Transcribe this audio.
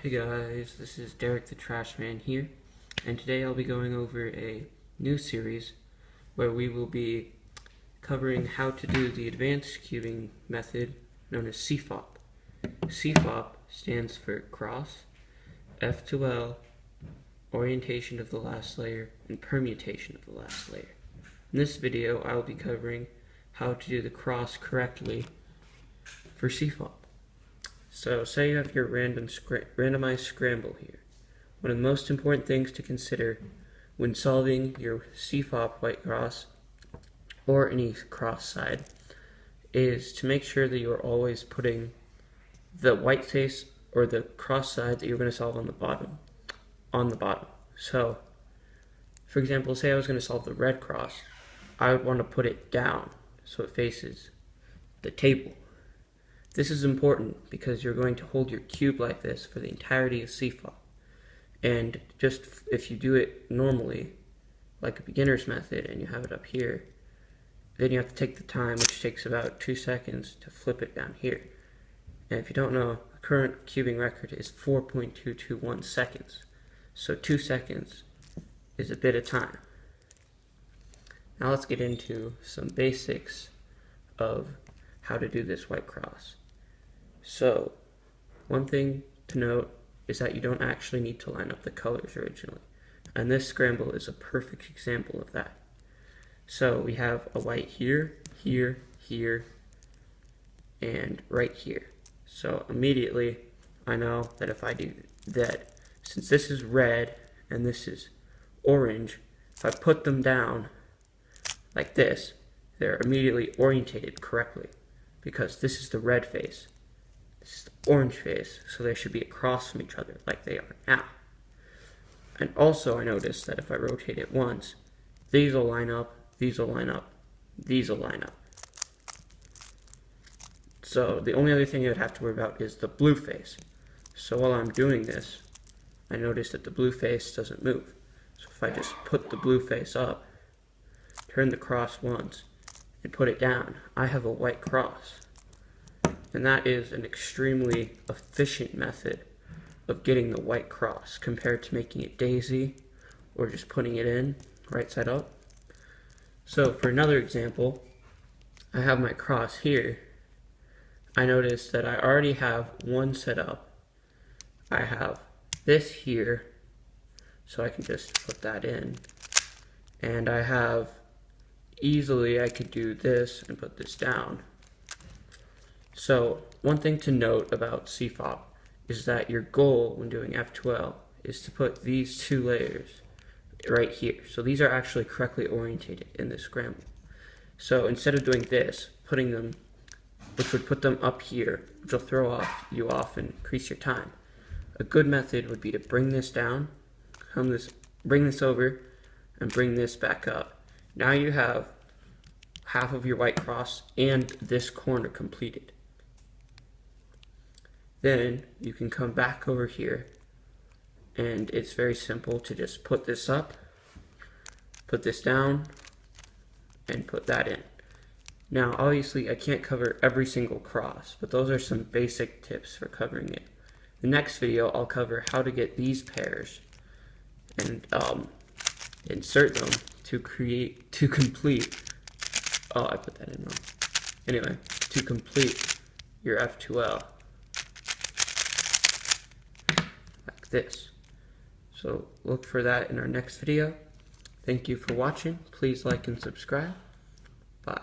Hey guys, this is Derek the Trash Man here, and today I'll be going over a new series where we will be covering how to do the advanced cubing method known as CFOP. CFOP stands for cross, F to L, orientation of the last layer, and permutation of the last layer. In this video, I will be covering how to do the cross correctly for CFOP. So say you have your randomized scramble here. One of the most important things to consider when solving your CFOP white cross or any cross side is to make sure that you are always putting the white face or the cross side that you're going to solve on the bottom. So, for example, say I was going to solve the red cross, I would want to put it down so it faces the table. This is important because you're going to hold your cube like this for the entirety of CFOP. And just if you do it normally, like a beginner's method, and you have it up here, then you have to take the time, which takes about 2 seconds, to flip it down here. And if you don't know, the current cubing record is 4.221 seconds. So 2 seconds is a bit of time. Now let's get into some basics of how to do this white cross. So, one thing to note is that you don't actually need to line up the colors originally. And this scramble is a perfect example of that. So we have a white here, here, here, and right here. So immediately I know that if I do that, since this is red and this is orange, if I put them down like this, they're immediately orientated correctly because this is the red face. This is the orange face, so they should be across from each other like they are now. And also I noticed that if I rotate it once, these will line up, these will line up, these will line up. So the only other thing I would have to worry about is the blue face. So while I'm doing this, I notice that the blue face doesn't move. So if I just put the blue face up, turn the cross once, and put it down, I have a white cross. And that is an extremely efficient method of getting the white cross compared to making it daisy or just putting it in right side up. So for another example, I have my cross here. I notice that I already have one set up. I have this here, so I can just put that in. And I have easily, I could do this and put this down. So one thing to note about CFOP is that your goal when doing F2L is to put these two layers right here. So these are actually correctly orientated in this scramble. So instead of doing this, putting them, which would put them up here, which will throw you off and increase your time, a good method would be to bring this down, bring this over, and bring this back up. Now you have half of your white cross and this corner completed. Then you can come back over here, and it's very simple to just put this up, put this down, and put that in. Now obviously I can't cover every single cross, but those are some basic tips for covering it. The next video I'll cover how to get these pairs and insert them to complete, oh, I put that in wrong. Anyway, to complete your F2L. Like this. So look for that in our next video. Thank you for watching. Please like and subscribe. Bye.